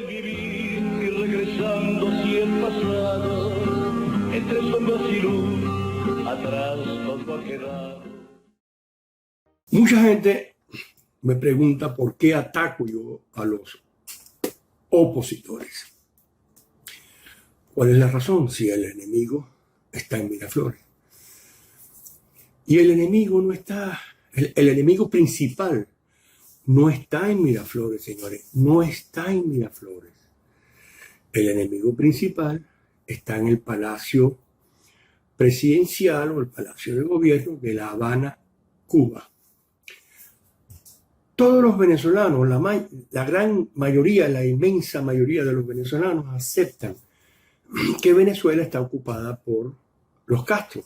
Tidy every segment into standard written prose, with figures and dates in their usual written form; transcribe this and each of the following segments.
Vivir y regresando si el pasado, entre sombras y luz, atrás todo ha quedado. Mucha gente me pregunta por qué ataco yo a los opositores. ¿Cuál es la razón? Si el enemigo está en Miraflores. Y el enemigo no está, el enemigo principal no está en Miraflores, señores, no está en Miraflores. El enemigo principal está en el Palacio Presidencial o el Palacio de Gobierno de La Habana, Cuba. Todos los venezolanos, la gran mayoría, la inmensa mayoría de los venezolanos aceptan que Venezuela está ocupada por los Castro.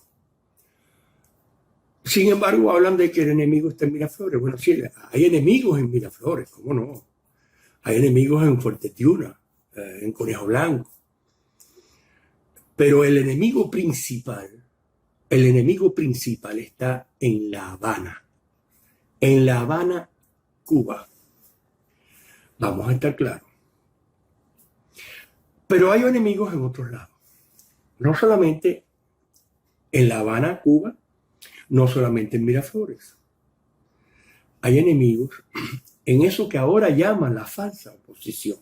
Sin embargo, hablan de que el enemigo está en Miraflores. Bueno, sí, hay enemigos en Miraflores, ¿cómo no? Hay enemigos en Fuerte Tiuna, en Conejo Blanco. Pero el enemigo principal está en La Habana, Cuba. Vamos a estar claros. Pero hay enemigos en otros lados. No solamente en La Habana, Cuba, no solamente en Miraflores. Hay enemigos en eso que ahora llaman la falsa oposición,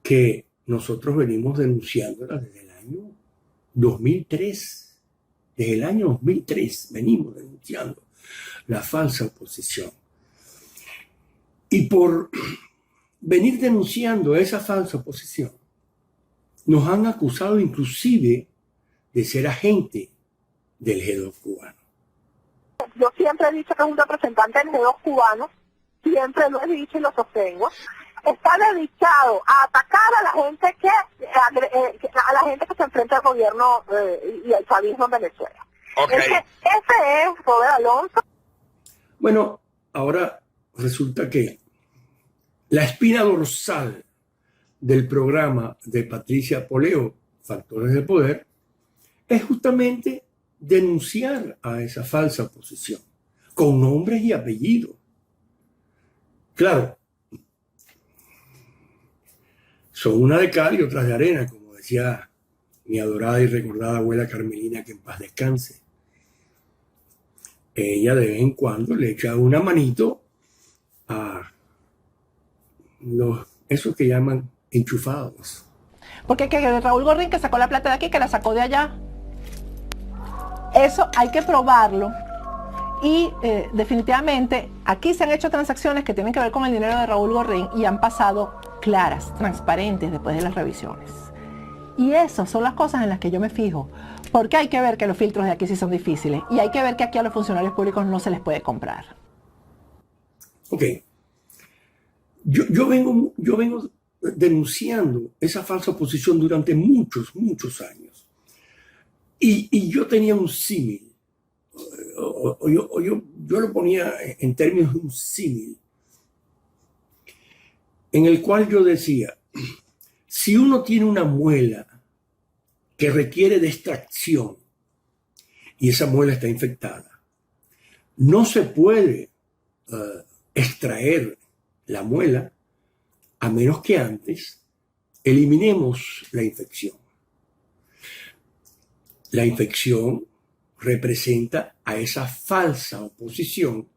que nosotros venimos denunciándola desde el año 2003. Desde el año 2003 venimos denunciando la falsa oposición. Y por venir denunciando esa falsa oposición, nos han acusado inclusive de ser agente del G2 cubano. Yo siempre he dicho que es un representante del G2 cubano, siempre lo he dicho y lo sostengo. Está dedicado a atacar a la gente que se enfrenta al gobierno y al chavismo en Venezuela. Okay. Ese es Robert Alonso. Bueno, ahora resulta que la espina dorsal del programa de Patricia Poleo, Factores de Poder, es justamente denunciar a esa falsa oposición, con nombres y apellidos. Claro, son una de cal y otras de arena, como decía mi adorada y recordada abuela Carmelina, que en paz descanse. Ella de vez en cuando le echa una manito a esos que llaman enchufados. Porque que Raúl Gorrín que sacó la plata de aquí, que la sacó de allá. Eso hay que probarlo. Y definitivamente aquí se han hecho transacciones que tienen que ver con el dinero de Raúl Gorrín y han pasado claras, transparentes después de las revisiones. Y esas son las cosas en las que yo me fijo. Porque hay que ver que los filtros de aquí sí son difíciles. Y hay que ver que aquí a los funcionarios públicos no se les puede comprar. Ok. Yo vengo denunciando esa falsa oposición durante muchos años. Y yo tenía un símil. Yo lo ponía en términos de un símil. En el cual yo decía, si uno tiene una muela que requiere de extracción y esa muela está infectada, no se puede extraer la muela a menos que antes eliminemos la infección. La infección representa a esa falsa oposición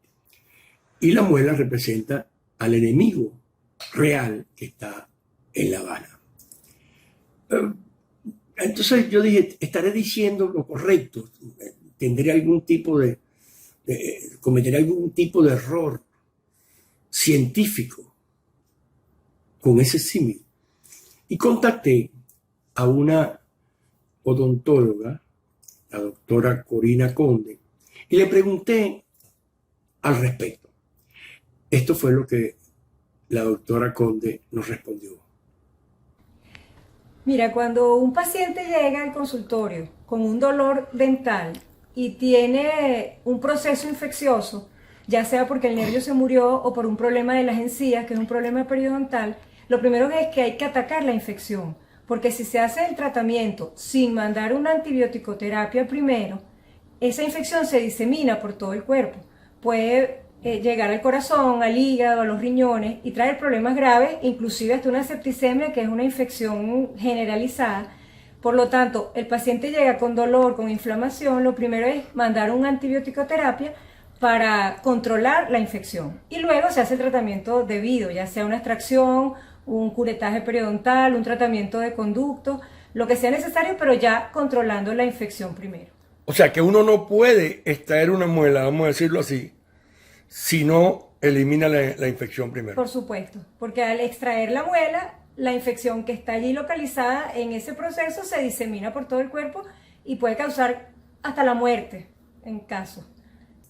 y la muela representa al enemigo real que está en La Habana. Entonces yo dije, estaré diciendo lo correcto, tendré algún tipo cometeré algún tipo de error científico con ese símil. Y contacté a una odontóloga, la doctora Corina Conde, y le pregunté al respecto. Esto fue lo que la doctora Conde nos respondió. Mira, cuando un paciente llega al consultorio con un dolor dental y tiene un proceso infeccioso, ya sea porque el nervio se murió o por un problema de las encías, que es un problema periodontal, lo primero es que hay que atacar la infección, porque si se hace el tratamiento sin mandar una antibiótico-terapia primero, esa infección se disemina por todo el cuerpo. Puede llegar al corazón, al hígado, a los riñones y traer problemas graves, inclusive hasta una septicemia, que es una infección generalizada. Por lo tanto, el paciente llega con dolor, con inflamación, lo primero es mandar una antibiótico-terapia para controlar la infección. Y luego se hace el tratamiento debido, ya sea una extracción, un curetaje periodontal, un tratamiento de conducto, lo que sea necesario, pero ya controlando la infección primero. O sea que uno no puede extraer una muela, vamos a decirlo así, si no elimina la infección primero. Por supuesto, porque al extraer la muela, la infección que está allí localizada en ese proceso se disemina por todo el cuerpo y puede causar hasta la muerte en caso.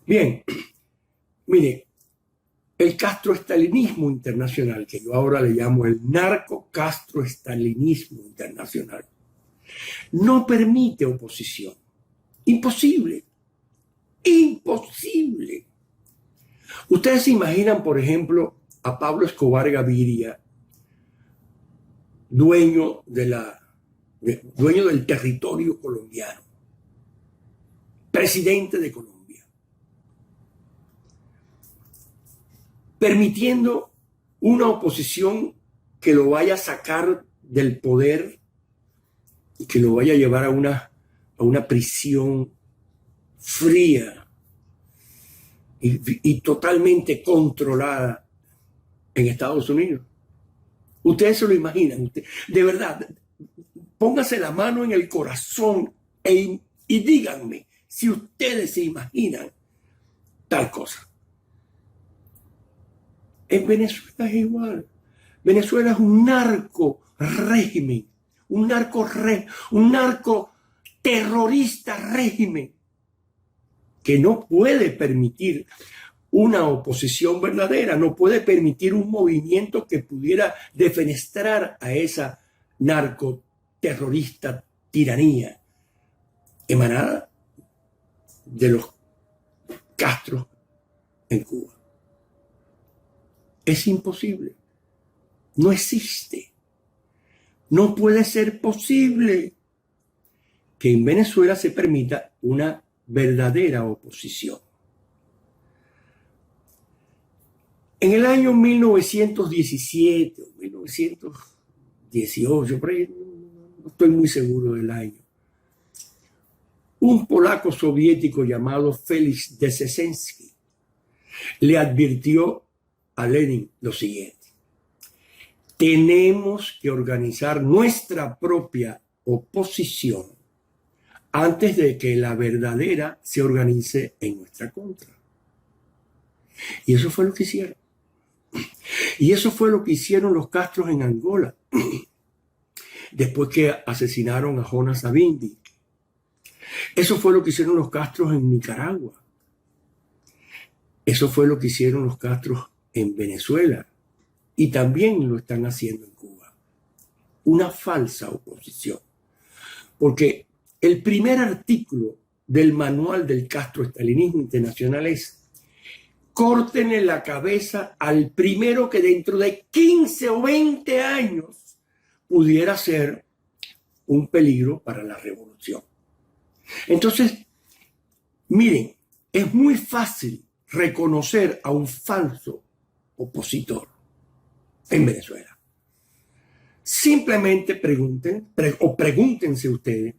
Bien, mire, el castroestalinismo internacional, que yo ahora le llamo el narco-castroestalinismo internacional, no permite oposición. Imposible. Imposible. Ustedes se imaginan, por ejemplo, a Pablo Escobar Gaviria, dueño del territorio colombiano, presidente de Colombia, permitiendo una oposición que lo vaya a sacar del poder y que lo vaya a llevar a una prisión fría y totalmente controlada en Estados Unidos. Ustedes se lo imaginan. De verdad, póngase la mano en el corazón y díganme si ustedes se imaginan tal cosa. En Venezuela es igual. Venezuela es un narco régimen, un narco terrorista régimen que no puede permitir una oposición verdadera, no puede permitir un movimiento que pudiera defenestrar a esa narcoterrorista tiranía emanada de los Castro en Cuba. Es imposible. No existe. No puede ser posible que en Venezuela se permita una verdadera oposición. En el año 1917 o 1918, por ahí, no estoy muy seguro del año, un polaco soviético llamado Félix Dzierzynski le advirtió a Lenin lo siguiente: tenemos que organizar nuestra propia oposición antes de que la verdadera se organice en nuestra contra. Y eso fue lo que hicieron. Y eso fue lo que hicieron los Castros en Angola, después que asesinaron a Jonas Savimbi. Eso fue lo que hicieron los Castros en Nicaragua. Eso fue lo que hicieron los Castros en Venezuela. Y también lo están haciendo en Cuba. Una falsa oposición. Porque el primer artículo del manual del castroestalinismo internacional es: córtenle la cabeza al primero que dentro de 15 o 20 años pudiera ser un peligro para la revolución. Entonces, miren, es muy fácil reconocer a un falso opositor en Venezuela. Simplemente pregúntense ustedes,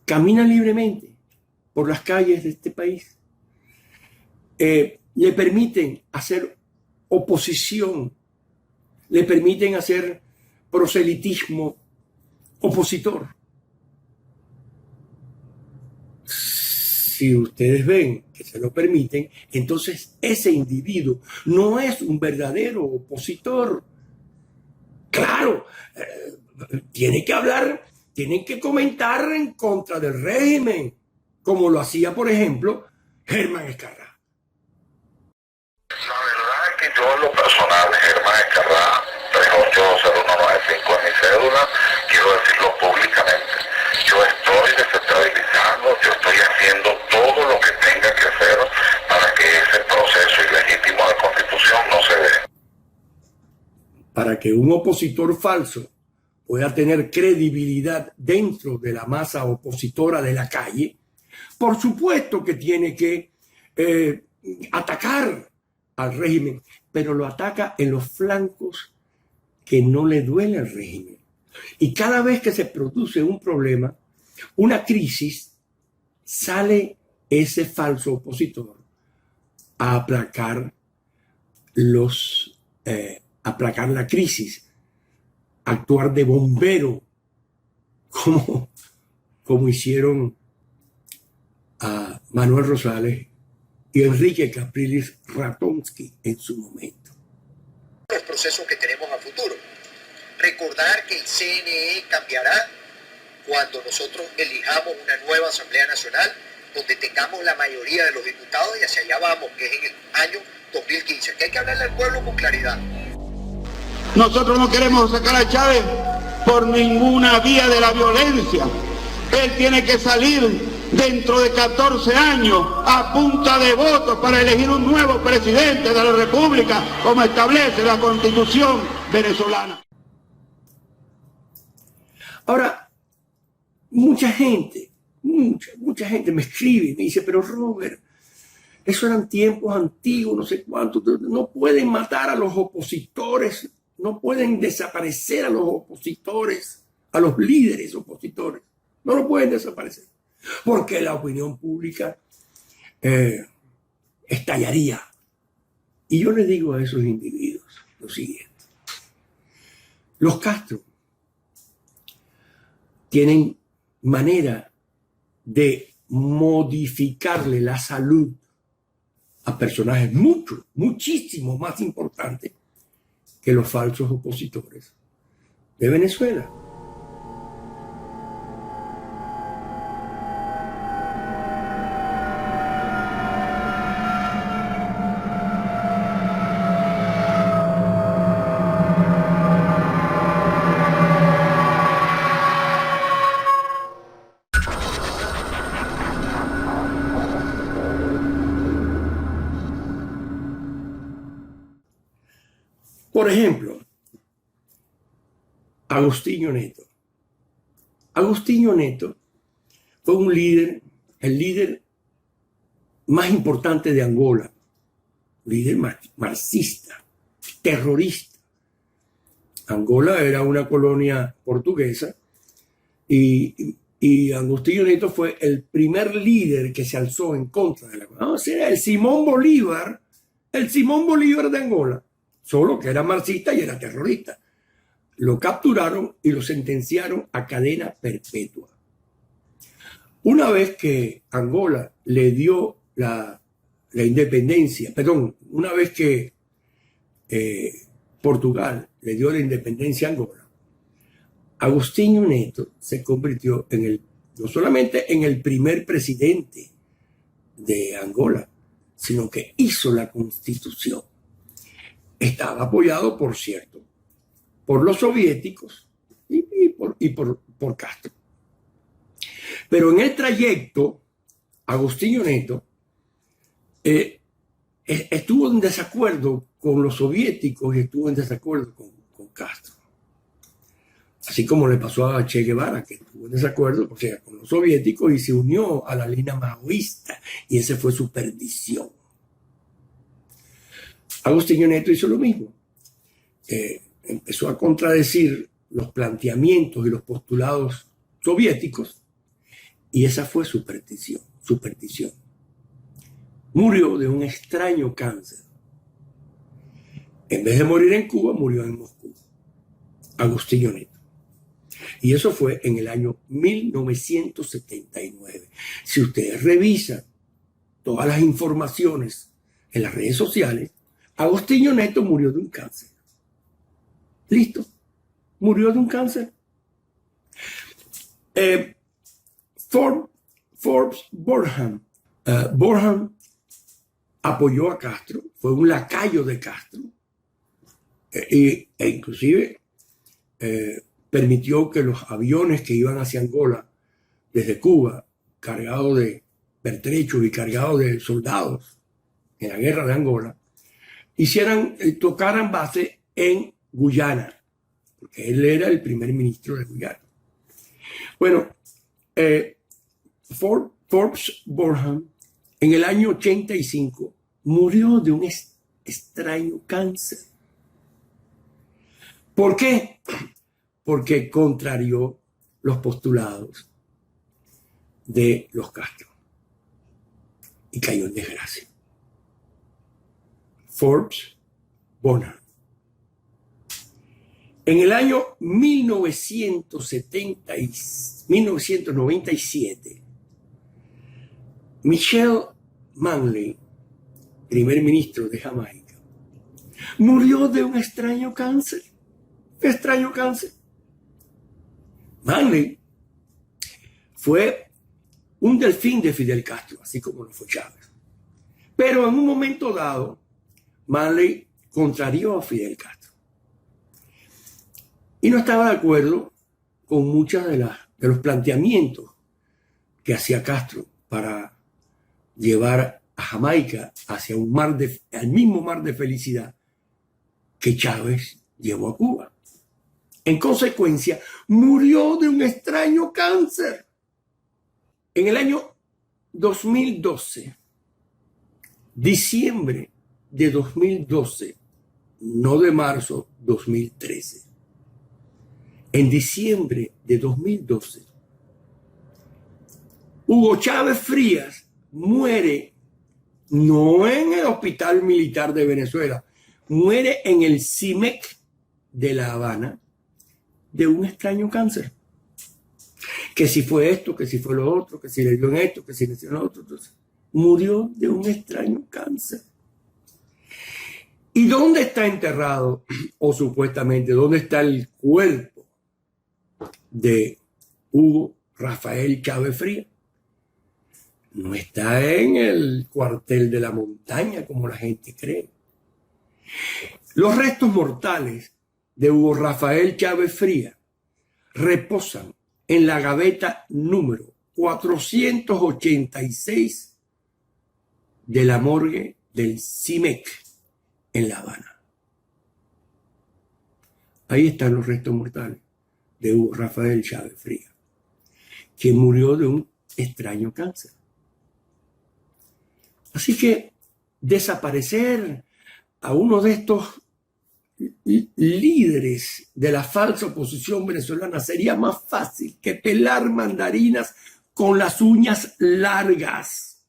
¿caminan libremente por las calles de este país? Le permiten hacer oposición, le permiten hacer proselitismo opositor. Si ustedes ven que se lo permiten, entonces ese individuo no es un verdadero opositor. Claro, tiene que hablar, tienen que comentar en contra del régimen, como lo hacía, por ejemplo, Germán Escarrá. La verdad es que yo en lo personal, Germán Escarrá, 380195 en mi cédula, quiero decirlo públicamente. Yo estoy desestabilizando, yo estoy haciendo todo lo que tenga que hacer para que ese proceso ilegítimo de constitución no se dé. Para que un opositor falso pueda pueda tener credibilidad dentro de la masa opositora de la calle, por supuesto que tiene que atacar al régimen, pero lo ataca en los flancos que no le duele al régimen. Y cada vez que se produce un problema, una crisis, sale ese falso opositor a aplacar aplacar la crisis, actuar de bombero, como hicieron a Manuel Rosales y Enrique Capriles Ratonsky en su momento. Los procesos que tenemos a futuro. Recordar que el CNE cambiará cuando nosotros elijamos una nueva Asamblea Nacional, donde tengamos la mayoría de los diputados, y hacia allá vamos, que es en el año 2015. Que hay que hablarle al pueblo con claridad. Nosotros no queremos sacar a Chávez por ninguna vía de la violencia. Él tiene que salir dentro de 14 años a punta de votos para elegir un nuevo presidente de la República, como establece la Constitución venezolana. Ahora, mucha gente me escribe y me dice, pero Robert, eso eran tiempos antiguos, no sé cuántos, no pueden matar a los opositores, no pueden desaparecer a los opositores, a los líderes opositores, no lo pueden desaparecer, porque la opinión pública estallaría. Y yo les digo a esos individuos lo siguiente: los Castro tienen manera de modificarle la salud a personajes muchísimo más importantes que los falsos opositores de Venezuela. Por ejemplo, Agostinho Neto. Agostinho Neto fue el líder más importante de Angola, líder marxista, terrorista. Angola era una colonia portuguesa y Agostinho Neto fue el primer líder que se alzó en contra de la colonia. O sea, el Simón Bolívar de Angola, solo que era marxista y era terrorista. Lo capturaron y lo sentenciaron a cadena perpetua. Una vez que Angola le dio la independencia, una vez que Portugal le dio la independencia a Angola, Agostinho Neto se convirtió no solamente en el primer presidente de Angola, sino que hizo la constitución. Estaba apoyado, por cierto, por los soviéticos y por Castro. Pero en el trayecto, Agostinho Neto estuvo en desacuerdo con los soviéticos y estuvo en desacuerdo con Castro. Así como le pasó a Che Guevara, que estuvo en desacuerdo con los soviéticos y se unió a la línea maoísta, y esa fue su perdición. Agostinho Neto hizo lo mismo. Empezó a contradecir los planteamientos y los postulados soviéticos, y esa fue su perdición. Murió de un extraño cáncer. En vez de morir en Cuba, murió en Moscú. Agostinho Neto. Y eso fue en el año 1979. Si ustedes revisan todas las informaciones en las redes sociales, Agostinho Neto murió de un cáncer. ¿Listo? Murió de un cáncer. Forbes Bornham apoyó a Castro, fue un lacayo de Castro, e inclusive permitió que los aviones que iban hacia Angola desde Cuba, cargados de pertrechos y cargados de soldados en la guerra de Angola, tocaran base en Guyana, porque él era el primer ministro de Guyana. Bueno, Forbes Burnham en el año 85 murió de un extraño cáncer. ¿Por qué? Porque contrarió los postulados de los Castro y cayó en desgracia. Forbes Burnham. En el año 1997, Michelle Manley, primer ministro de Jamaica, murió de un extraño cáncer. Extraño cáncer. Manley fue un delfín de Fidel Castro, así como lo fue Chávez. Pero en un momento dado, Manley contrarió a Fidel Castro y no estaba de acuerdo con muchos de los planteamientos que hacía Castro para llevar a Jamaica hacia al mismo mar de felicidad que Chávez llevó a Cuba. En consecuencia, murió de un extraño cáncer. En el año 2012, diciembre de 2012, no de marzo 2013. En diciembre de 2012, Hugo Chávez Frías muere no en el Hospital Militar de Venezuela, muere en el CIMEC de La Habana de un extraño cáncer. Que si fue esto, que si fue lo otro, que si le dio en esto, que si le dio en lo otro. Entonces, murió de un extraño cáncer. ¿Y dónde está enterrado, o supuestamente, dónde está el cuerpo de Hugo Rafael Chávez Frías? No está en el cuartel de la montaña, como la gente cree. Los restos mortales de Hugo Rafael Chávez Frías reposan en la gaveta número 486 de la morgue del CIMEC en La Habana. Ahí están los restos mortales de Hugo Rafael Chávez Frías, quien murió de un extraño cáncer. Así que desaparecer a uno de estos líderes de la falsa oposición venezolana sería más fácil que pelar mandarinas con las uñas largas.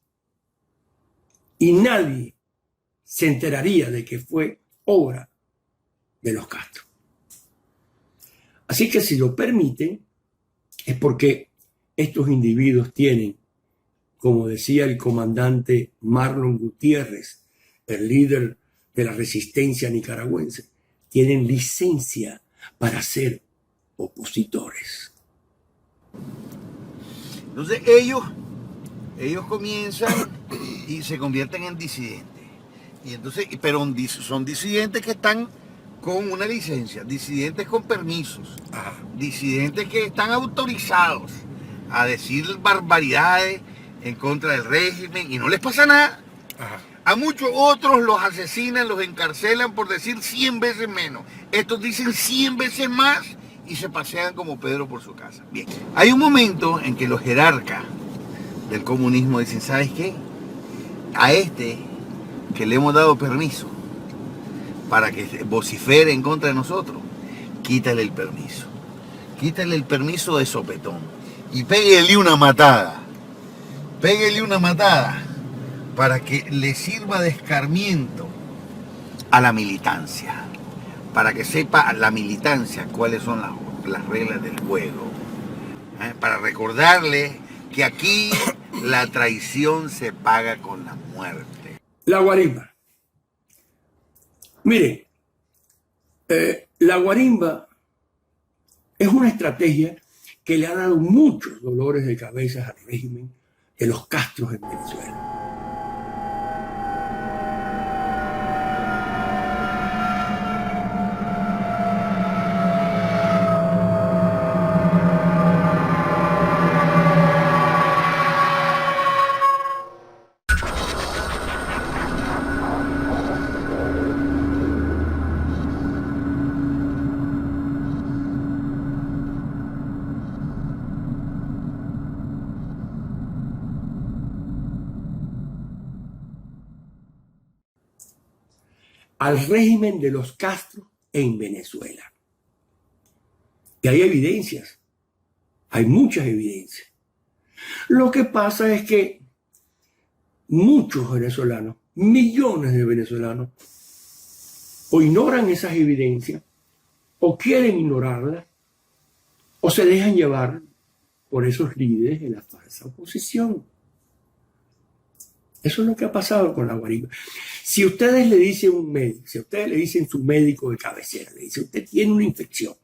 Y nadie se enteraría de que fue obra de los Castro. Así que si lo permiten, es porque estos individuos tienen, como decía el comandante Marlon Gutiérrez, el líder de la resistencia nicaragüense, tienen licencia para ser opositores. Entonces ellos comienzan y se convierten en disidentes. Y entonces, pero son disidentes que están con una licencia, disidentes con permisos, disidentes que están autorizados a decir barbaridades en contra del régimen y no les pasa nada. A muchos otros los asesinan, los encarcelan por decir 100 veces menos. Estos dicen 100 veces más y se pasean como Pedro por su casa. Bien, hay un momento en que los jerarcas del comunismo dicen, ¿sabes qué? A este que le hemos dado permiso para que vocifere en contra de nosotros, quítale el permiso. Quítale el permiso de sopetón y péguele una matada. Péguele una matada para que le sirva de escarmiento a la militancia, para que sepa la militancia cuáles son las reglas del juego, para recordarle que aquí la traición se paga con la muerte. La guarimba. Miren, la guarimba es una estrategia que le ha dado muchos dolores de cabeza al régimen de los Castros en Venezuela. al régimen de los Castro en Venezuela. Y hay evidencias, hay muchas evidencias. Lo que pasa es que muchos venezolanos, millones de venezolanos, o ignoran esas evidencias, o quieren ignorarlas, o se dejan llevar por esos líderes de la falsa oposición. Eso es lo que ha pasado con la guarimba. Si ustedes le dicen a un médico, si ustedes le dicen a su médico de cabecera, le dice, usted tiene una infección,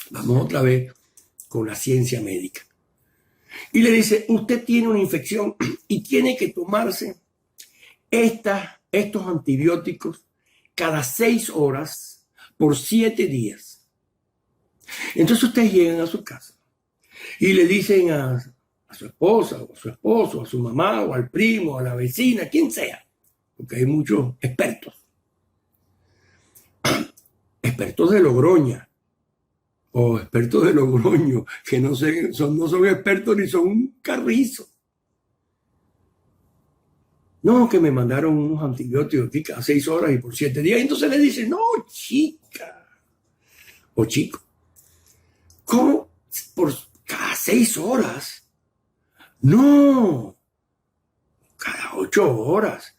vamos otra vez con la ciencia médica, y le dice, usted tiene una infección y tiene que tomarse estos antibióticos cada 6 horas por 7 días. Entonces ustedes llegan a su casa y le dicen a su esposa o a su esposo, a su mamá o al primo, a la vecina, quien sea, porque hay muchos expertos de Logroña o expertos de Logroño, que no son expertos ni son un carrizo. No, que me mandaron unos antibióticos aquí cada 6 horas y por 7 días. Y entonces le dicen, no, chica o chico, ¿cómo por cada 6 horas? No, cada 8 horas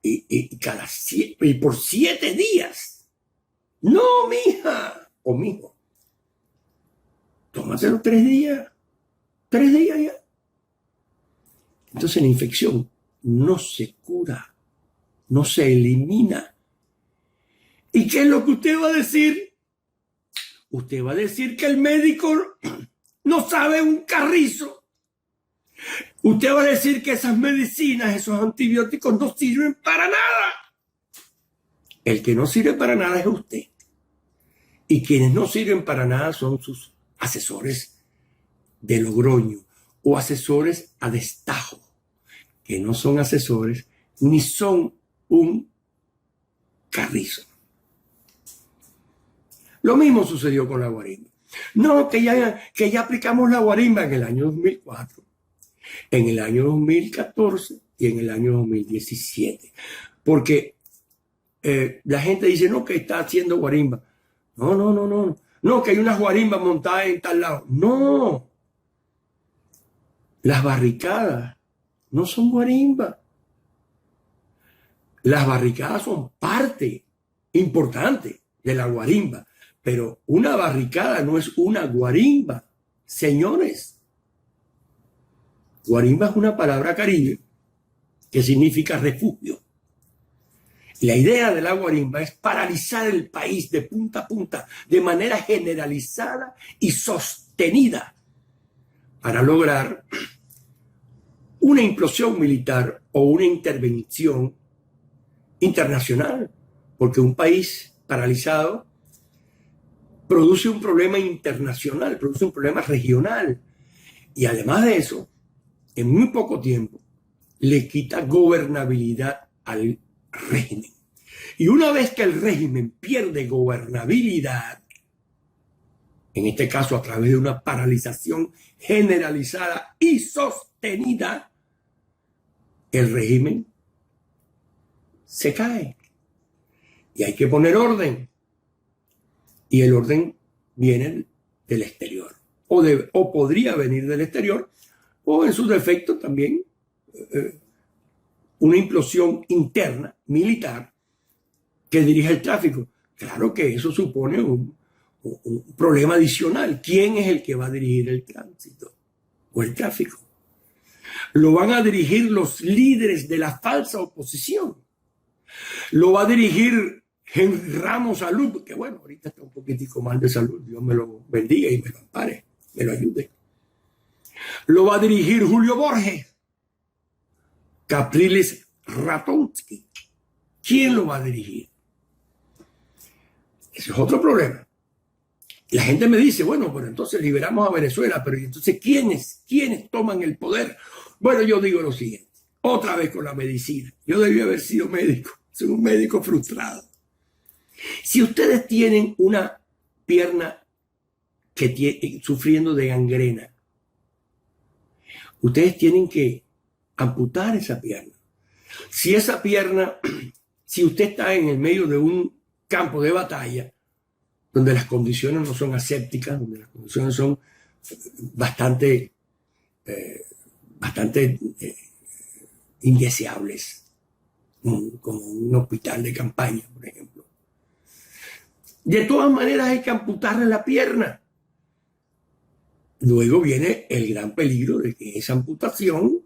y por 7 días. No, mija o mijo, tómatelo 3 días. 3 días ya. Entonces la infección no se cura, no se elimina. ¿Y qué es lo que usted va a decir? Usted va a decir que el médico no sabe un carrizo. Usted va a decir que esas medicinas, esos antibióticos no sirven para nada. El que no sirve para nada es usted. Y quienes no sirven para nada son sus asesores de Logroño o asesores a destajo, que no son asesores ni son un carrizo. Lo mismo sucedió con la guarimba. No, que ya aplicamos la guarimba en el año 2004, en el año 2014 y en el año 2017. Porque la gente dice, no, que está haciendo guarimba. No, que hay unas guarimbas montadas en tal lado. No. Las barricadas no son guarimba. Las barricadas son parte importante de la guarimba, pero una barricada no es una guarimba. Señores, guarimba es una palabra caribe que significa refugio. La idea de la guarimba es paralizar el país de punta a punta de manera generalizada y sostenida para lograr una implosión militar o una intervención internacional, porque un país paralizado produce un problema internacional, produce un problema regional, y además de eso, en muy poco tiempo, le quita gobernabilidad al régimen. Y una vez que el régimen pierde gobernabilidad, en este caso a través de una paralización generalizada y sostenida, el régimen se cae. Y hay que poner orden. Y el orden viene del exterior. O podría venir del exterior, o en su defecto también una implosión interna, militar, que dirige el tráfico. Claro que eso supone un problema adicional. ¿Quién es el que va a dirigir el tránsito o el tráfico? Lo van a dirigir los líderes de la falsa oposición. Lo va a dirigir Henry Ramos Salud, que bueno, ahorita está un poquitico mal de salud. Dios me lo bendiga y me lo ampare, me lo ayude. Lo va a dirigir Julio Borges, Capriles Ratonsky. ¿Quién lo va a dirigir? Ese es otro problema. La gente me dice, bueno, pero entonces liberamos a Venezuela, pero entonces ¿quiénes toman el poder? Bueno, yo digo lo siguiente, otra vez con la medicina. Yo debí haber sido médico, soy un médico frustrado. Si ustedes tienen una pierna sufriendo de gangrena, ustedes tienen que amputar esa pierna. Si esa pierna si usted está en el medio de un campo de batalla, donde las condiciones no son asépticas, donde las condiciones son bastante indeseables, como un hospital de campaña, por ejemplo. De todas maneras hay que amputarle la pierna. Luego viene el gran peligro de que esa amputación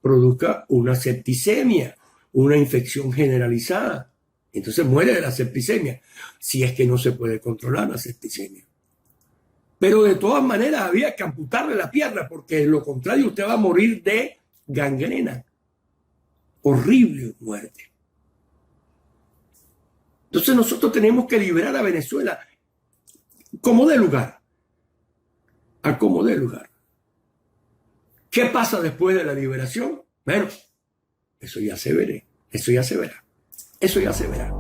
produzca una septicemia, una infección generalizada. Entonces muere de la septicemia, si es que no se puede controlar la septicemia. Pero de todas maneras había que amputarle la pierna, porque de lo contrario usted va a morir de gangrena. Horrible muerte. Entonces nosotros tenemos que liberar a Venezuela como de lugar. A como de lugar. ¿Qué pasa después de la liberación? Bueno, eso ya se verá. Eso ya se verá.